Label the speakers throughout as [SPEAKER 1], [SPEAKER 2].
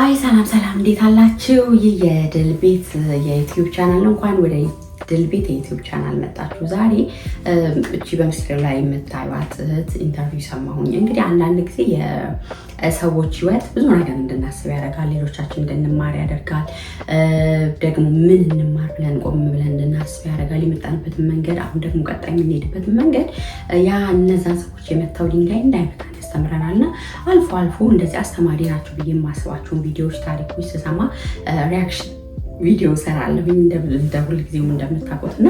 [SPEAKER 1] ሃይ ሰላም እንዴት አላችሁ? ይህ የድል ቤት የዩቲዩብ ቻናል ነው። እንኳን ወደ ድል ቤት የዩቲዩብ ቻናል መጣችሁ። ዛሬ እቺ በምስሉ ላይ የምታዩት እህት ኢንተርቪው ሰማሁኝ። እንግዲህ አንዳንድ ጊዜ የሰዎች ህይወት ብዙ ነገር እንድናስብ ያደርጋል፣ ሌሎቻችን እንድንማር ያደርጋል። ደግሞ ምን እንማር ብለን ቆም ብለን እንድናስብ ያደርጋል። የመጣንበትን መንገድ፣ አሁን ደግሞ ቀጣይ የምንሄድበትን መንገድ ያ እነዛን ሰዎች የመታው ድንጋይ እንዳይመታን ያስተምረናል። እና አልፎ አልፎ እንደዚህ አስተማሪ ናቸው ብዬ የማስባቸውን ቪዲዮዎች፣ ታሪኮች ስሰማ ሪያክሽን ቪዲዮ ሰራለሁኝ እንደ ሁልጊዜውም እንደምታውቁት እና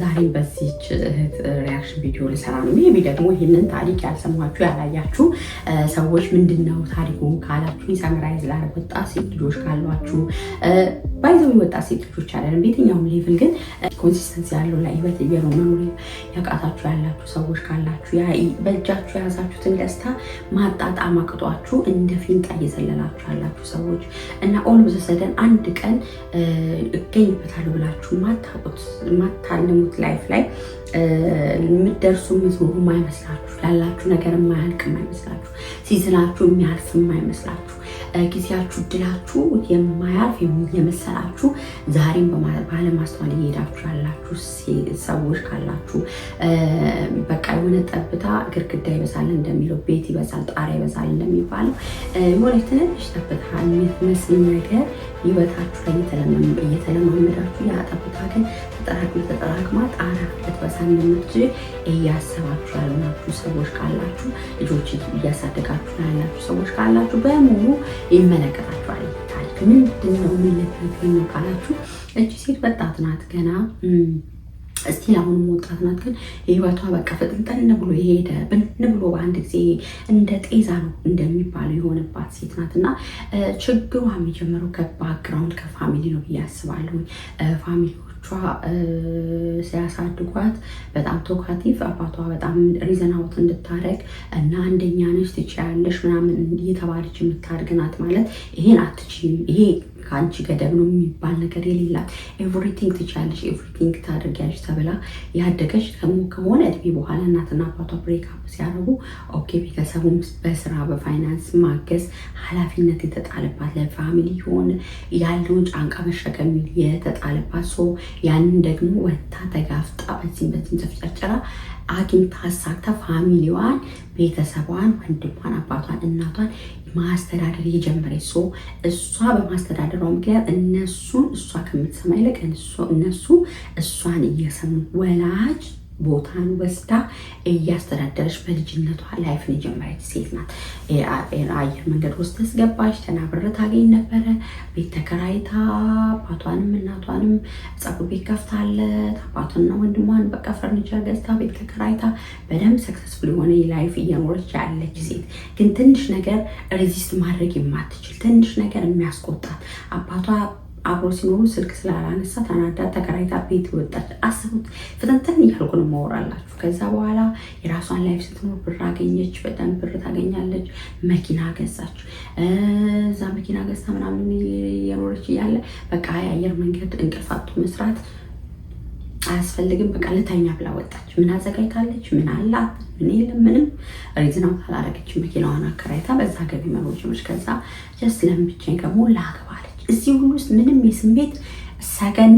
[SPEAKER 1] ዛሬም በዚች እህት ሪያክሽን ቪዲዮ ልሰራ ነው። ሜቢ ደግሞ ይህንን ታሪክ ያልሰማችሁ ያላያችሁ ሰዎች ምንድነው ታሪኩ ካላችሁ ሰምራይዝ ላደርግ፣ ወጣት ሴት ልጆች ካሏችሁ ባይዘው ወጣት ሴት ልጆች አይደለም በየትኛውም ሌቭል ግን ኮንሲስተንሲ ያለው ላይ ህይወት እየኖሩ ያቃታችሁ ያላችሁ ሰዎች ካላችሁ በእጃችሁ የያዛችሁትን ደስታ ማጣጣም አቅቷችሁ እንደ ፊንጣ እየዘለላችሁ ያላችሁ ሰዎች እና ኦል ኦፍ ዘ ሰደን አንድ ቀን እገኝበታለሁ ብላችሁ ማታልሙት ላይፍ ላይ የምትደርሱ የምትኖሩ የማይመስላችሁ፣ ያላችሁ ነገር የማያልቅ የማይመስላችሁ፣ ሲዝናችሁ የሚያልፍ የማይመስላችሁ፣ ጊዜያችሁ እድላችሁ የማያልፍ የመሰላችሁ ዛሬም ባለማስተዋል እየሄዳችሁ ያላችሁ ሰዎች ካላችሁ በቃ የሆነ ጠብታ ግድግዳ ይበዛል እንደሚለው፣ ቤት ይበዛል ጣሪያ ይበዛል እንደሚባለው የሆነ ትንሽ ጠብታ የምትመስል ነገር ህይወታችሁ ላይ እየተለማመዳችሁ ያ ጠብታ ግን ተጠራቅማ ጣራ ልትበሳ እንደምትችል እያሰባችሁ ያላችሁ ሰዎች ካላችሁ፣ ልጆች እያሳደጋችሁ ያላችሁ ሰዎች ካላችሁ በሙሉ ይመለከታችኋል። ታሪክ ምንድን ነው የሚለበትኝ ነው ካላችሁ፣ እቺ ሴት ወጣት ናት ገና እስቲል አሁን ወጣት ናት፣ ግን የህይወቷ በቃ ፍጥንጠን ብሎ የሄደ ብን ብሎ በአንድ ጊዜ እንደ ጤዛ ነው እንደሚባለው የሆነባት ሴት ናት። እና ችግሯ የሚጀምረው ከባክግራውንድ ከፋሚሊ ነው ብዬ አስባለሁ። ፋሚሊዎቿ ሲያሳድጓት በጣም ቶካቲቭ፣ አባቷ በጣም ሪዘን አውት እንድታረግ እና አንደኛ ነች ትችያለሽ ምናምን እየተባለች የምታድግ ናት። ማለት ይሄን አትችይም፣ ይሄ ከአንቺ ገደብ ነው የሚባል ነገር የሌላት፣ ኤቭሪቲንግ ትችያለሽ፣ ኤቭሪቲንግ ታደርጊያለሽ ተብላ ያደገች ከሆነ እድሜ በኋላ እናትና አባቷ ብሬክ አፕ ሲያደርጉ ኦኬ ቤተሰቡም በስራ በፋይናንስ ማገዝ ኃላፊነት የተጣለባት ለፋሚሊ ሆነ ያለውን ጫንቃ መሸከም የተጣለባት ሰው ያንን ደግሞ ወታ ተጋፍጣ በዚህም ተፍጨርጭራ አግኝታ አሳክታ ፋሚሊዋን፣ ቤተሰቧን፣ ወንድሟን፣ አባቷን፣ እናቷን ማስተዳደር የጀመረች ሰው እሷ በማስተዳደሯ ምክንያት እሷ ከምትሰማ ይልቅ እነሱ እሷን እየሰሙ ወላጅ ቦታን ወስዳ እያስተዳደረች በልጅነቷ ላይፍን የጀመረች ሴት ናት። አየር መንገድ ውስጥ ተስገባች፣ ተናብረ ታገኝ ነበረ። ቤት ተከራይታ አባቷንም እናቷንም ፀጉር ቤት ከፍታለት አባቷንና ወንድሟን በቃ ፈርኒቸር ገዝታ ቤት ተከራይታ በደንብ ሰክሰስፉል የሆነ ላይፍ እየኖረች ያለች ሴት፣ ግን ትንሽ ነገር ሬዚስት ማድረግ የማትችል ትንሽ ነገር የሚያስቆጣት አባቷ አብሮ ሲኖሩ ስልክ ስላላነሳ ተናዳ ተከራይታ ቤት ወጣች። አስቡት፣ ፍጥንትን እያልኩ ነው የማወራላችሁ። ከዛ በኋላ የራሷን ላይፍ ስትኖር ብር አገኘች፣ በጣም ብር ታገኛለች፣ መኪና ገዛች። እዛ መኪና ገዝታ ምናምን የኖረች እያለ በቃ የአየር መንገድ እንቅልፍ አጥቶ መስራት አያስፈልግም በቃ ልተኛ ብላ ወጣች። ምን አዘጋጅታለች? ምን አላት? ምን የለም፣ ምንም ሪዝን አውት አላደረገችም። መኪናዋን አከራይታ በዛ ገቢ መኖር ጀመረች። ከዛ ጀስት ለምን ብቻዬን ከመሆን ላገባለች። እዚህ ሁሉ ውስጥ ምንም የስሜት ሰገን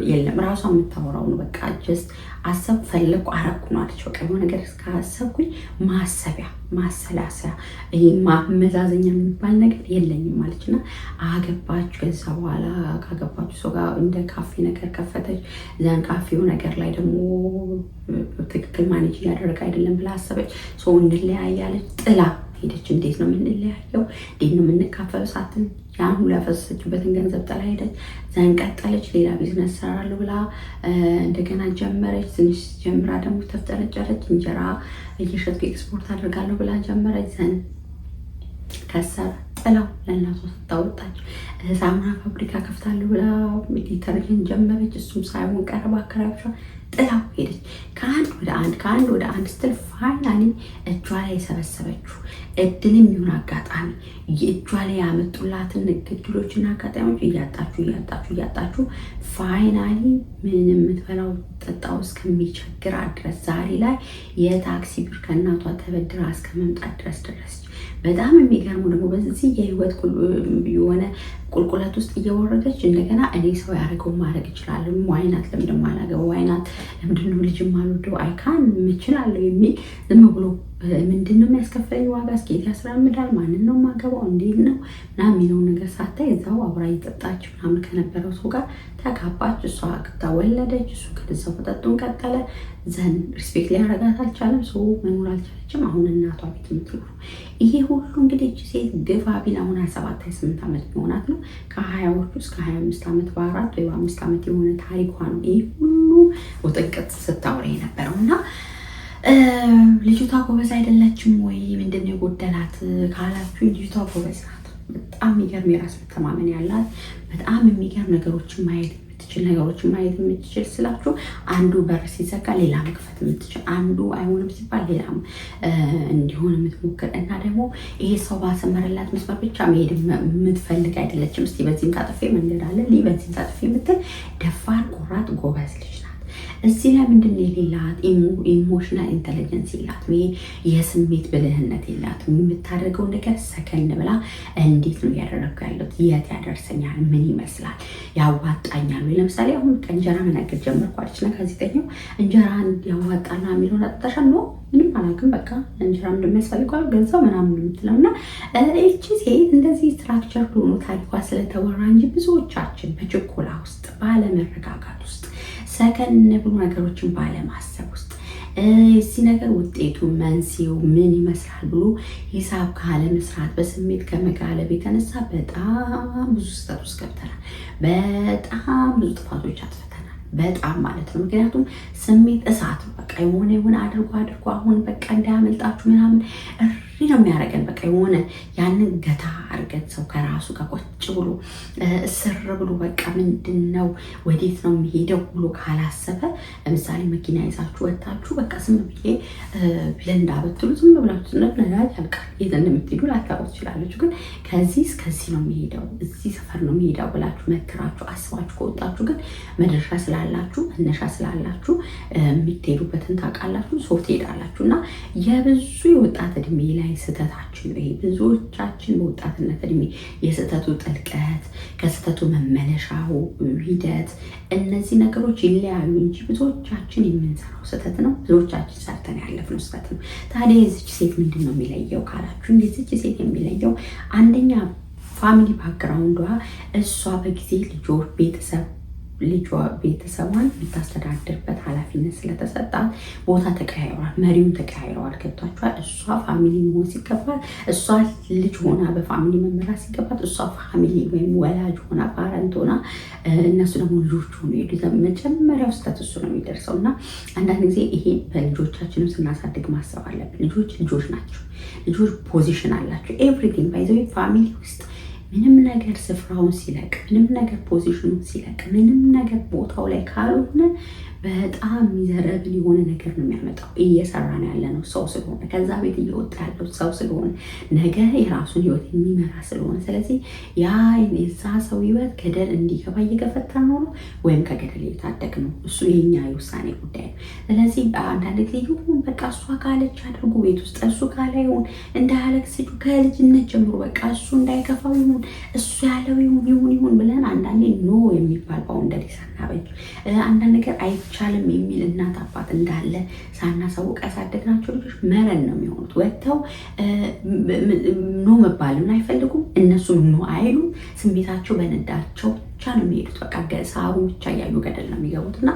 [SPEAKER 1] የለም። ራሷ የምታወራው ነው። በቃ ጀስት አሰብ ፈለኩ አረኩ ነው አለች። በቃ የሆነ ነገር እስካሰብኩኝ ማሰቢያ ማሰላሰያ ማመዛዘኛ የሚባል ነገር የለኝም ማለች እና አገባች። ከዛ በኋላ ካገባች ሰው ጋር እንደ ካፌ ነገር ከፈተች። ዘን ካፌው ነገር ላይ ደግሞ ትክክል ማኔጅ እያደረገ አይደለም ብላ አሰበች። ሰው እንለያያለች። ጥላ ሄደች። እንዴት ነው የምንለያየው? እንዴት ነው የምንካፈለው? ሳትን ያን ሁሉ ያፈሰሰችበትን ገንዘብ ጥላ ሄደች። ዘን ቀጠለች። ሌላ ቢዝነስ ሰራለሁ ብላ እንደገና ጀመረች። ትንሽ ጀምራ ደግሞ ተፍጨረጨረች። እንጀራ እየሸጥኩ ኤክስፖርት አድርጋለሁ ብላ ጀመረች። ዘን ከሰር ጥላው ለእናቷ ስታወጣች። ሳሙና ፋብሪካ ከፍታለሁ ብላ ዲተርጀንት ጀመረች። እሱም ሳይሆን ቀረባ አከራዮቿ ጥላው ሄደች። ከአንድ ወደ አንድ ስትል ፋይናሊ እጇ ላይ የሰበሰበችው እድልም ይሁን አጋጣሚ እጇ ላይ ያመጡላትን እድሎችና አጋጣሚዎች እያጣችሁ ፋይናሊ ምንም የምትበላው ጠጣው እስከሚቸግራት ድረስ ዛሬ ላይ የታክሲ ብር ከእናቷ ተበድራ እስከ መምጣት ድረስ ደረሰች። በጣም የሚገርመው ደግሞ በዚህ የህይወት የሆነ ቁልቁለት ውስጥ እየወረደች እንደገና እኔ ሰው ያደረገው ማድረግ እችላለሁ፣ ዋይናት ለምንድን ማላገበው፣ ዋይናት ለምንድን ነው ልጅ ማልወደው፣ አይካን እችላለሁ የሚል ዝም ብሎ ምንድን ነው የሚያስከፍለኝ ዋጋ፣ እስኬት ያስራምዳል፣ ማንን ነው ማገባው፣ እንዴት ነው ምናምን የሚለውን ነገር ሳታይ እዛው አብራ እየጠጣች ምናምን ከነበረው ሰው ጋር ተጋባች። እሷ አግብታ ወለደች። እሱ ከዛው መጠጡን ቀጠለ። ዘን ሪስፔክት ሊያረጋት አልቻለም። ሰው መኖር አልቻለችም። አሁን እናቷ ቤት የምትኖሩ ይሄ ሁሉ እንግዲህ እቺ ሴት ግፋ ቢል አሁን 27 28 ዓመት ቢሆናት ነው። ከ20ዎቹ እስከ 25 ዓመት በ4 ወይ በ5 ዓመት የሆነ ታሪኳ ነው ይሄ ሁሉ ውጥንቅጥ ስታወራ የነበረው እና ልጅቷ ጎበዝ አይደለችም ወይ ምንድን ነው የጎደላት ካላችሁ ልጅቷ ጎበዝ ናት። በጣም የሚገርም የራስ መተማመን ያላት፣ በጣም የሚገርም ነገሮችን ማየት የምትችል ስላችሁ አንዱ በር ሲዘጋ ሌላ መክፈት የምትችል፣ አንዱ አይሆንም ሲባል ሌላ እንዲሆን የምትሞክር እና ደግሞ ይሄ ሰው ባሰመረላት መስመር ብቻ መሄድ የምትፈልግ አይደለችም። እስቲ በዚህም ታጥፌ መንገድ አለ በዚህም ታጥፌ የምትል ደፋር፣ ቆራጥ፣ ጎበዝ ልጅ ናት። እዚህ ላይ ምንድን ነው የሌላት? ኢሞሽናል ኢንተለጀንስ የላት፣ የስሜት ብልህነት የላት። የምታደርገው ነገር ሰከን ብላ እንዴት ነው እያደረግኩ ያለሁት፣ የት ያደርሰኛል፣ ምን ይመስላል፣ ያዋጣኛል ወይ? ለምሳሌ አሁን እንጀራ መናገር ጀመርኳለች እና ጋዜጠኛው እንጀራ ያዋጣና የሚለውን አጠጣሻ ነው ምንም አላውቅም፣ በቃ እንጀራ እንደሚያስፈልገው ገንዘብ ምናምን የምትለው እና እቺ ሴት እንደዚህ ስትራክቸር ሆኖ ታሪኳ ስለተወራ እንጂ ብዙዎቻችን በችኮላ ውስጥ ባለመረጋጋት ውስጥ ሰከን ብሎ ነገሮችን ባለማሰብ ውስጥ እዚህ ነገር ውጤቱ መንስኤው ምን ይመስላል ብሎ ሂሳብ ካለመስራት በስሜት ከመጋለብ የተነሳ በጣም ብዙ ስህተት ውስጥ ገብተናል። በጣም ብዙ ጥፋቶች አጥፍተናል። በጣም ማለት ነው። ምክንያቱም ስሜት እሳት ነው። በቃ የሆነ አድርጎ አሁን በቃ እንዳያመልጣችሁ ምናምን እሪ ነው የሚያደርገን። በቃ የሆነ ያንን ገታ አድርገን ሰው ከራሱ ጋር ቁጭ ብሎ እስር ብሎ በቃ ምንድን ነው ወዴት ነው የሚሄደው ብሎ ካላሰበ፣ ለምሳሌ መኪና ይዛችሁ ወጣችሁ በቃ ዝም ብዬ ብለንዳ ብትሉ ዝም ብላችሁ ነዳጅ ያልቃል። የት እንደምትሄዱ ላታውቁ ትችላለች። ግን ከዚህ እስከዚህ ነው የሚሄደው እዚህ ሰፈር ነው የሚሄደው ብላችሁ መክራችሁ አስባችሁ ከወጣችሁ ግን መድረሻ ስላላችሁ መነሻ ስላላችሁ የምትሄዱበትን ታውቃላችሁ፣ ሰው ትሄዳላችሁ። እና የብዙ የወጣት እድሜ ላይ ስህተታችን ነው ይሄ። ብዙዎቻችን በወጣትነት እድሜ የስህተቱ ጥልቀት ከስህተቱ መመለሻው ሂደት እነዚህ ነገሮች ይለያዩ እንጂ ብዙዎቻችን የምንሰራው ስህተት ነው። ብዙዎቻችን ሰርተን ያለፍነው ስህተት ነው። ታዲያ የዚች ሴት ምንድን ነው የሚለየው ካላችሁ፣ የዚች ሴት የሚለየው አንደኛ ፋሚሊ ባክግራውንዷ፣ እሷ በጊዜ ቤተሰቧን የምታስተዳድርበት ኃላፊነት ስለተሰጣት ቦታ ተቀያይሯል፣ መሪውን ተቀያይረዋል። ገብቷችኋል? እሷ ፋሚሊ መሆን ሲገባት፣ እሷ ልጅ ሆና በፋሚሊ መመራት ሲገባት፣ እሷ ፋሚሊ ወይም ወላጅ ሆና ፓረንት ሆና እነሱ ደግሞ ልጆች ሆኑ ሄዱ። መጀመሪያው ስህተት እሱ ነው የሚደርሰው። እና አንዳንድ ጊዜ ይሄ በልጆቻችንም ስናሳድግ ማሰብ አለብን። ልጆች ናቸው። ልጆች ፖዚሽን አላቸው። ኤቭሪቲንግ ባይዘዌ ፋሚሊ ውስጥ ምንም ነገር ስፍራውን ሲለቅ፣ ምንም ነገር ፖዚሽኑን ሲለቅ፣ ምንም ነገር ቦታው ላይ ካልሆነ በጣም ሚዘረብል የሆነ ነገር ነው የሚያመጣው። እየሰራን ያለ ነው ሰው ስለሆነ፣ ከዛ ቤት እየወጣ ያለው ሰው ስለሆነ፣ ነገ የራሱን ህይወት የሚመራ ስለሆነ፣ ስለዚህ ያ የዛ ሰው ህይወት ገደል እንዲገባ እየገፈታ ነው ወይም ከገደል እየታደግ ነው። እሱ የኛ የውሳኔ ጉዳይ ነው። ስለዚህ አንዳንድ ጊዜ ይሁን በቃ እሷ ካለች አድርጉ፣ ቤት ውስጥ እሱ ካለ ይሁን፣ እንዳያለቅስ ከልጅነት ጀምሮ በቃ እሱ እንዳይከፋው ይሁን፣ እሱ ያለው ይሁን ብለን አንዳንዴ ኖ የሚባል ባውንደሪ ሳናበጅ አንዳንድ ነገር አይቻልም የሚል እናት አባት እንዳለ ሳናሳውቅ ያሳደግናቸው ልጆች መረን ነው የሚሆኑት። ወጥተው ኖ መባልን አይፈልጉም። እነሱም ኖ አይሉም። ስሜታቸው በነዳቸው ብቻ ነው የሚሄዱት። በቃ ሳሩ ብቻ እያዩ ገደል ነው የሚገቡት። እና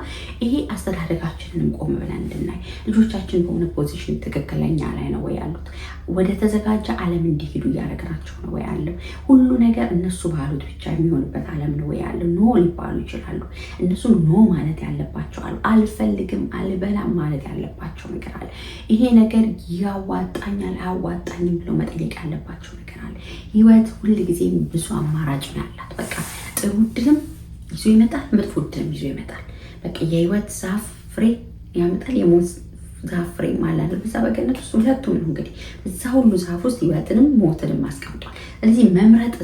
[SPEAKER 1] ይሄ አስተዳደጋችንንም ቆም ብለን እንድናይ፣ ልጆቻችን በሆነ ፖዚሽን ትክክለኛ ላይ ነው ወይ ያሉት፣ ወደ ተዘጋጀ ዓለም እንዲሄዱ እያደረግናቸው ነው ወይ ያለው፣ ሁሉ ነገር እነሱ ባሉት ብቻ የሚሆንበት ዓለም ነው ወይ ያለው። ኖ ሊባሉ ይችላሉ። እነሱ ኖ ማለት ያለባቸው አሉ። አልፈልግም አልበላም ማለት ያለባቸው ነገር አለ። ይሄ ነገር ያዋጣኛል አያዋጣኝም ብለው መጠየቅ ያለባቸው ነገር አለ። ህይወት ሁልጊዜም ብዙ አማራጭ ነው ያላት። በቃ ጥሩ እድልም ይዞ ይመጣል፣ መጥፎ እድልም ይዞ ይመጣል። በቃ የህይወት ዛፍ ፍሬ ያመጣል፣ የሞት ዛፍ ፍሬም አለ አይደል? በዛ በገነት ውስጥ ሁለቱም ነው እንግዲህ እዛ ሁሉ ዛፍ ውስጥ ህይወትንም ሞትንም አስቀምጧል። ስለዚህ መምረጥ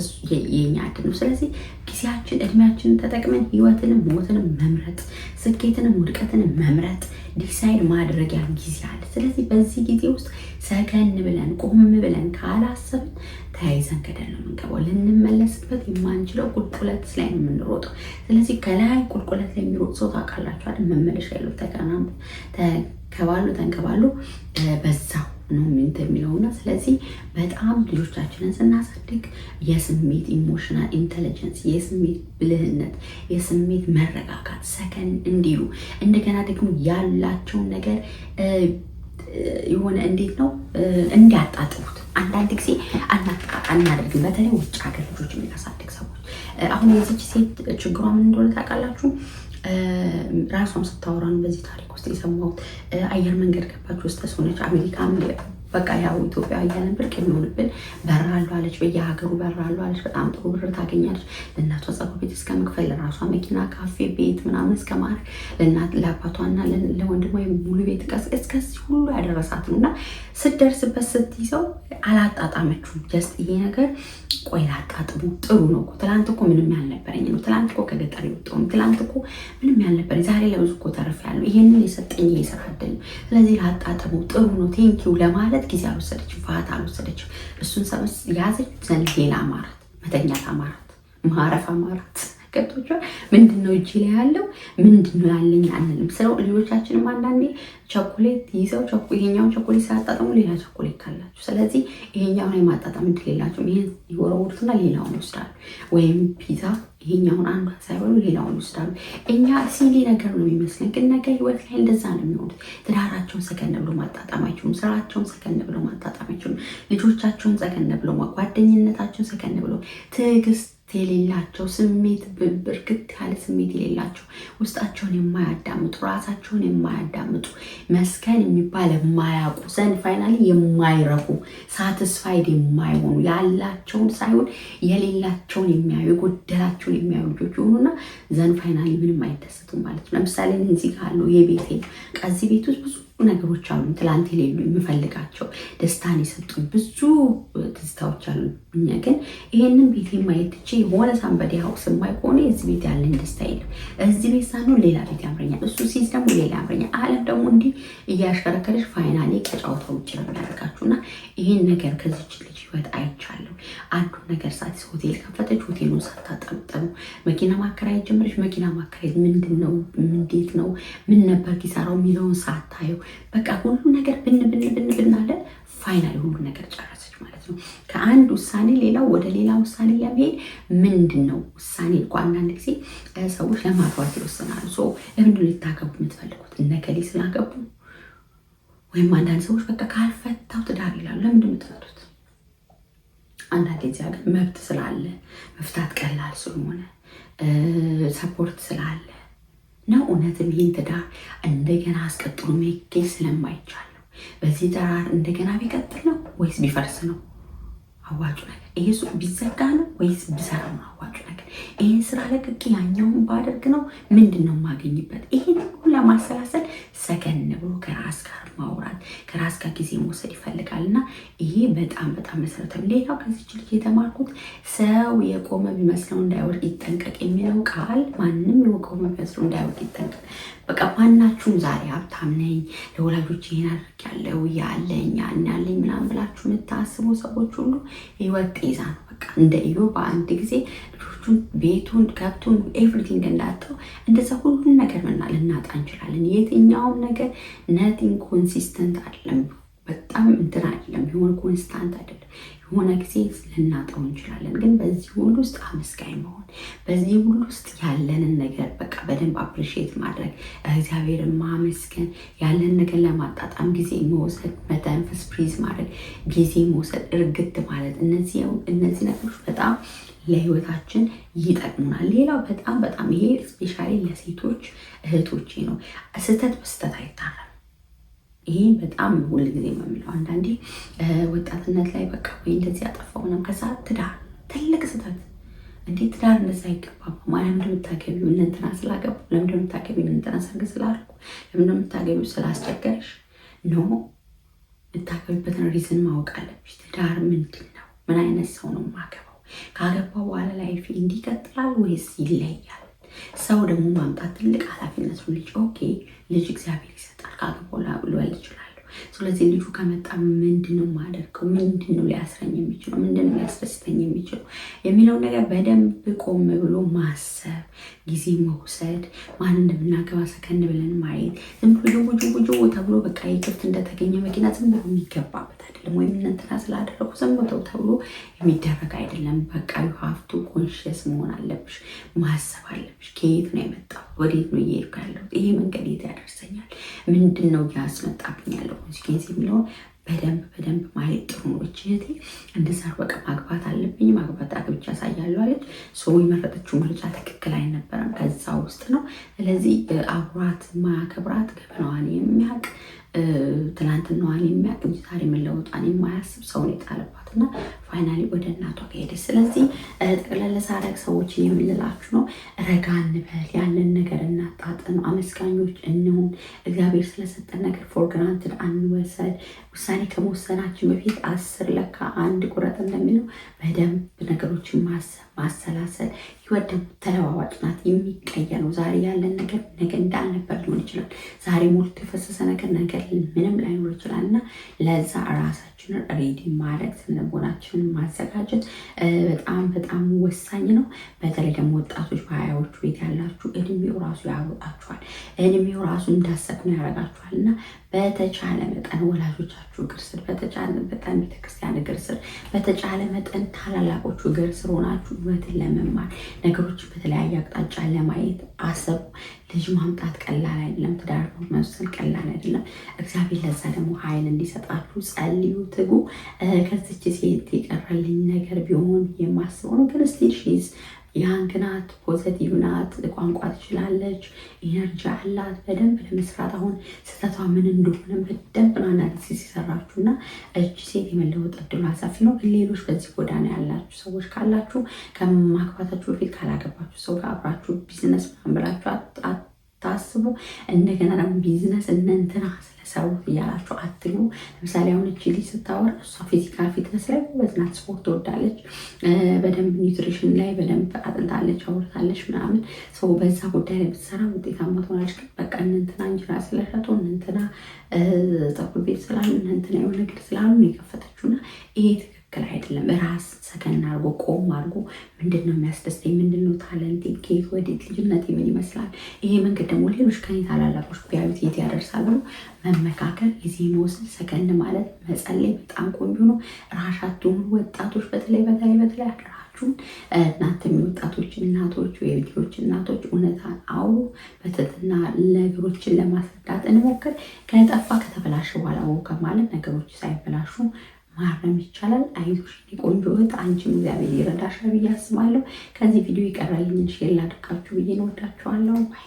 [SPEAKER 1] የኛ ዕድል ነው። ስለዚህ ጊዜያችን እድሜያችንን ተጠቅመን ህይወትንም ሞትንም መምረጥ፣ ስኬትንም ውድቀትንም መምረጥ ዲሳይድ ማድረጊያ ጊዜ አለ። ስለዚህ በዚህ ጊዜ ውስጥ ሰከን ብለን ቆም ብለን ካላሰብን ተያይዘን ገደል ነው የምንገባው። ልንመለስበት የማንችለው ቁልቁለት ላይ ነው የምንሮጠው። ስለዚህ ከላይ ቁልቁለት ላይ የሚሮጥ ሰው ታውቃላችሁ አይደል? መመለሻ ያለው ተንከባሉ በዛው ነው የሚለውና ስለዚህ በጣም ልጆቻችንን ስናሳድግ የስሜት ኢሞሽናል ኢንተለጀንስ፣ የስሜት ብልህነት፣ የስሜት መረጋጋት ሰከን እንዲሉ እንደገና ደግሞ ያላቸውን ነገር የሆነ እንዴት ነው እንዲያጣጥሙት አንዳንድ ጊዜ አናደርግም። በተለይ ውጭ ሀገር ልጆች የሚያሳድግ ሰዎች አሁን የዚች ሴት ችግሯ ምን እንደሆነ ታውቃላችሁ? ራሷም ስታወራ ነው በዚህ ታሪክ ውስጥ የሰማሁት። አየር መንገድ ገባች ውስጥ ሆነች አሜሪካ በቃ ያው ኢትዮጵያ እያለን ብርቅ የሚሆንብን በራሉ አለች፣ በየሀገሩ በራሉ አለች። በጣም ጥሩ ብር ታገኛለች። ለእናቷ ፀጉር ቤት እስከ መክፈል፣ ለራሷ መኪና፣ ካፌ፣ ቤት ምናምን እስከ ማድረግ ለአባቷና ለወንድሟ ሙሉ ቤት እስከዚህ ሁሉ ያደረሳት ነው። እና ስትደርስበት ስትይዘው አላጣጣመችውም። ጀስት ይሄ ነገር ቆይ ላጣጥሙ ጥሩ ነው እኮ ትላንት እኮ ምንም ያልነበረኝ ነው፣ ትላንት እኮ ከገጠር የወጣሁም፣ ትላንት እኮ ምንም ያልነበረኝ ዛሬ ለብዙ እኮ ተርፌያለሁ፣ ይሄንን የሰጠኝ የስራ ዕድል ነው፣ ስለዚህ ላጣጥሙ ጥሩ ነው ቴንኪው ለማለት ጊዜ አልወሰደችም፣ ፋታ አልወሰደችም። እሱን ሰበስ ያዘች ዘንድ ሌላ አማራት፣ መተኛት አማራት፣ ማረፍ አማራት። ገብቶቿ ምንድነው እጅ ላይ ያለው ምንድነው ያለኝ አንልም። ስለው ልጆቻችንም አንዳንዴ ቸኮሌት ይዘው ይሄኛውን ቸኮሌት ሳያጣጥሙ ሌላ ቸኮሌት ካላችሁ፣ ስለዚህ ይሄኛውን የማጣጣም እድል የላቸውም። ይሄን ይወረውሩትና ሌላውን ይወስዳሉ። ወይም ፒዛ ይሄኛውን አንዷን ሳይበሉ ሌላውን ይወስዳሉ። እኛ ሲሊ ነገር ነው የሚመስለን፣ ግን ነገ ህይወት ላይ እንደዛ ነው የሚሆኑት። ትዳራቸውን ሰከን ብሎ ማጣጣም አይችሉም። ስራቸውን ሰከን ብሎ ማጣጣም አይችሉም። ልጆቻቸውን ሰከን ብሎ፣ ጓደኝነታቸውን ሰከን ብሎ፣ ትዕግስት የሌላቸው ስሜት ብርክት ያለ ስሜት የሌላቸው ውስጣቸውን የማያዳምጡ ራሳቸውን የማያዳምጡ መስከን የሚባል የማያውቁ ዘንድ ፋይናሊ የማይረኩ ሳትስፋይድ የማይሆኑ ያላቸውን ሳይሆን የሌላቸውን የሚያዩ የጎደላቸውን የሚያዩ ልጆች የሆኑና ዘንድ ፋይናሊ ምንም አይደሰቱም ማለት ነው። ለምሳሌ እዚህ ጋር አለው የቤቴ ከዚህ ቤት ውስጥ ብዙ ነገሮች አሉ። ትላንት የሌሉ የምፈልጋቸው ደስታን የሰጡኝ ብዙ ትዝታዎች አሉ። እኛ ግን ይሄንን ቤት ማየት ትቼ የሆነ ሳንበዲ ሀውስ የማይ ከሆነ የዚህ ቤት ያለኝ ደስታ የለም። እዚህ ቤት ሳይሆን ሌላ ቤት ያምረኛል፣ እሱ ሲዝ ደግሞ ሌላ ያምረኛል። ዓለም ደግሞ እንዲህ እያሽከረከረች ፋይናሌ ከጨዋታ ውጭ ነው የሚያደርጋችሁ። እና ይህን ነገር ከዚች ልጅ ህይወት አይቻለሁ። አንዱ ነገር ሳትስ ሆቴል ከፈተች፣ ሆቴሉን ሳታጠምጠሙ መኪና ማከራየት ጀመረች። መኪና ማከራየት ምንድን ነው እንዴት ነው ምን ነበር ኪሳራው የሚለውን ሳታየው በቃ ሁሉ ነገር ብን አለ። ፋይናሊ ሁሉ ነገር ጨረሰች ማለት ነው። ከአንድ ውሳኔ ሌላው ወደ ሌላ ውሳኔ ለመሄድ ምንድን ነው ውሳኔ እኮ አንዳንድ ጊዜ ሰዎች ለማግባት ይወስናሉ። ለምንድን ነው ልታገቡ የምትፈልጉት? እነከሌ ስላገቡ ወይም አንዳንድ ሰዎች በቃ ካልፈታው ትዳር ይላሉ። ለምንድን ነው የምትፈቱት? አንዳንድ ጊዜ ሀገር መብት ስላለ መፍታት ቀላል ስለሆነ ሰፖርት ስላለ ነው። እውነትም ይህን ትዳር እንደገና አስቀጥሎ መገኝ ስለማይቻል ነው። በዚህ ትዳር እንደገና ቢቀጥል ነው ወይስ ቢፈርስ ነው አዋጩ ነገር? ይሄ ሱቅ ቢዘጋ ነው ወይስ ቢሰራ ነው አዋጩ ነገር? ይህን ስራ ለቅቄ ያኛውን ባደርግ ነው ምንድን ነው የማገኝበት? ይህን ሁሉ ለማሰላሰል ሰከን ብሎ ከራስ ጋር ማውራት፣ ከራስ ጋር ጊዜ መውሰድ ይፈልጋል። እና ይሄ በጣም በጣም መሰረታዊ። ሌላው ከዚች ልጅ የተማርኩት ሰው የቆመ ቢመስለው እንዳይወድቅ ይጠንቀቅ የሚለው ቃል፣ ማንም የቆመ ቢመስለው እንዳይወድቅ ይጠንቀቅ። በቃ ማናችሁም ዛሬ ሀብታም ነኝ ለወላጆች ይሄን አድርጌያለሁ ያለኝ ያለኝ ምናምን ብላችሁ የምታስቡ ሰዎች ሁሉ ህይወት ጤዛ ነው። በቃ እንደ ኢዮብ በአንድ ጊዜ ልጆቹን፣ ቤቱን፣ ከብቱን ኤቭሪቲንግ እንዳጣው እንደዛ ሁሉን ነገር ልናጣ እንችላለን። የትኛውም ነገር ነቲንግ ኮንሲስተንት አይደለም። በጣም እንትን አይደለም፣ የሆነ ኮንስታንት አይደለም። የሆነ ጊዜ ልናጣው እንችላለን። ግን በዚህ ሁሉ ውስጥ አመስጋኝ መሆን፣ በዚህ ሁሉ ውስጥ ያለንን ነገር በቃ በደንብ አፕሪሺየት ማድረግ፣ እግዚአብሔርን ማመስገን፣ ያለን ነገር ለማጣጣም ጊዜ መውሰድ፣ መተንፈስ፣ ፕሪዝ ማድረግ፣ ጊዜ መውሰድ፣ እርግት ማለት፣ እነዚህ ነገሮች በጣም ለህይወታችን ይጠቅሙናል። ሌላው በጣም በጣም ይሄ ስፔሻሊ ለሴቶች እህቶቼ ነው፣ ስህተት በስህተት አይታረም። ይሄን በጣም ሁል ጊዜ የምለው አንዳንዴ ወጣትነት ላይ በቃ ወይ እንደዚህ ያጠፋው ነው ከዛ ትዳር ትልቅ ስህተት እንዴ ትዳር እንደዛ አይገባም። ማርያም እንደምታገቢው እንትና ስላገቡ ለምን እንደምታገቢው እንትና ሰርግ ስላልኩ ለምን እንደምታገቢው ስላስቸገረሽ ኖ የምታገቢበትን ሪዝን ማወቅ አለብሽ። ትዳር ምንድን ነው? ምን አይነት ሰው ነው የማገባው? ካገባ በኋላ ላይፍ እንዲቀጥላል ወይስ ይለያል? ሰው ደግሞ ማምጣት ትልቅ ኃላፊነት ነው። ልጅ ኦኬ፣ ልጅ እግዚአብሔር ይሰጣል። ካገባው ልወልድ ይችላል። ስለዚህ ልጁ ከመጣ ምንድን ነው የማደርገው? ምንድን ነው ሊያስረኝ የሚችለው? ምንድን ነው ሊያስደስተኝ የሚችለው የሚለውን ነገር በደንብ ቆም ብሎ ማሰብ፣ ጊዜ መውሰድ፣ ማን እንደምናገባ ሰከን ብለን ማየት። ዝም ብሎ ጅቡ ተብሎ በቃ የክፍት እንደተገኘ መኪና ዝም ብሎ የሚገባበት አይደለም። ወይም እንትና ስላደረጉ ዝም ተብሎ የሚደረግ አይደለም። በቃ ዩ ሃቭ ቱ ኮንሽስ መሆን አለብሽ። ማሰብ አለብሽ። ከየት ነው የመጣው? ወዴት ነው እየሄድኩ ያለሁት? ይሄ መንገድ የት ያደርሰኛል? ምንድን ነው ያስመጣብኝ ያለው ኮንሲኩዌንስ የሚለውን በደንብ ማየት ጥሩ ነው። እህቴ እንደዛ በቃ ማግባት አለብኝ፣ ማግባት አግብቻ ያሳያለሁ አለች። ሰው የመረጠችው ምርጫ ትክክል አይነበረም፣ ከዛ ውስጥ ነው። ስለዚህ አብሯት ማያከብራት ገበናዋን የሚያውቅ ትናንትናዋን የሚያውቅ ዛሬ መለወጧን የማያስብ ሰውን የጣለባት እና ፋይናሊ ወደ እናቷ ከሄደች። ስለዚህ ጠቅለል ሳደርግ ሰዎች የምንላችሁ ነው፣ ረጋ እንበል፣ ያለን ነገር እናጣጥም፣ አመስጋኞች እንሁን። እግዚአብሔር ስለሰጠን ነገር ፎር ግራንትድ አንወሰድ። ውሳኔ ከመወሰናችን በፊት 10 ለካ 1 ቁረጥ እንደሚለው በደንብ ነገሮችን ማሰብ ማሰላሰል። ህይወት ደግሞ ተለዋዋጭ ናት፣ የሚቀየር ነው። ዛሬ ያለን ነገር ነገ እንዳልነበር ሊሆን ይችላል። ዛሬ ሞልቶ የፈሰሰ ነገር ነገ ምንም ላይኖር ይችላል እና ለዛ ራሳችንን ሬዲ ማድረግ ስነቦናችንን ማዘጋጀት በጣም ወሳኝ ነው። በተለይ ደግሞ ወጣቶች በሀያዎቹ ቤት ያላችሁ እድሜው ራሱ ያሮጣችኋል፣ እድሜው ራሱ እንዳሰብ ነው ያደርጋችኋል እና በተቻለ መጠን ወላጆቻችሁ እግር ስር፣ በተቻለ መጠን ቤተክርስቲያን እግር ስር፣ በተቻለ መጠን ታላላቆቹ እግር ስር ሆናችሁ ህይወትን ለመማር ነገሮችን በተለያየ አቅጣጫ ለማየት አሰቡ። ልጅ ማምጣት ቀላል አይደለም። ትዳር መወሰን ቀላል አይደለም። እግዚአብሔር ለዛ ደግሞ ኃይል እንዲሰጣችሁ ጸልዩ፣ ትጉ። ከዚች ሴት የቀረልኝ ነገር ቢሆን የማስበው ነው ግን ስቲል ሺዝ ያንግ ናት፣ ፖዘቲቭ ናት፣ ቋንቋ ትችላለች፣ ኢነርጂ አላት በደንብ ለመስራት። አሁን ስህተቷ ምን እንደሆነ በደንብ አናሊሲስ የሰራችሁ እና እጅ ሴት የመለወጥ እድሉ ሰፊ ነው። ግን ሌሎች በዚህ ጎዳና ያላችሁ ሰዎች ካላችሁ ከማግባታችሁ በፊት ካላገባችሁ ሰው ጋር አብራችሁ ቢዝነስ ምናምን ብላችሁ አታስቡ። እንደገና ደግሞ ቢዝነስ እንትና ስለሰሩት እያላችሁ አትግቡ። ለምሳሌ አሁን እቺ ልጅ ስታወራ እሷ ፊዚካል ፊትነስ ላይ ጎበዝ ናት፣ ስፖርት ትወዳለች፣ በደንብ ኒውትሪሽን ላይ በደንብ አጥንታለች፣ አውርታለች ምናምን ሰው በዛ ጉዳይ ላይ ብትሰራ ውጤታማ ትሆናለች። ግን በቃ እንትና እንጀራ ስለሸጡ እንትና ፀጉር ቤት ስላሉ እንትና የሆነ ነገር ስላሉ የከፈተችውና ይሄ ትክክል አይደለም። ራስ ሰከን አድርጎ ቆም አድርጎ ምንድን ነው የሚያስደስተኝ? ምንድን ነው ታለንቴ? ከየት ወዴት? ልጅነቴ ምን ይመስላል? ይሄ መንገድ ደግሞ ሌሎች ከኔ ታላላቆች ቢያዩት የት ያደርሳሉ? መመካከል፣ ጊዜ መውሰድ፣ ሰከን ማለት፣ መጸለይ በጣም ቆንጆ ነው። ራሳችሁን ወጣቶች በተለይ አደራችሁን እናንተ ወጣቶች እናቶች የልጆች እናቶች እውነታን አውሩ። በትህትና ነገሮችን ለማስረዳት እንሞክር። ከጠፋ ከተበላሸ በኋላ ከማለት ነገሮች ሳይበላሹ ማረም ይቻላል። አይዞሽ ቆንጆ እህት፣ አንቺም እግዚአብሔር ይረዳሻል ብዬ አስባለሁ። ከዚህ ቪዲዮ ይቀራልኝ ሼር ላድርጋችሁ ብዬ ነው። ወዳችኋለሁ። ባይ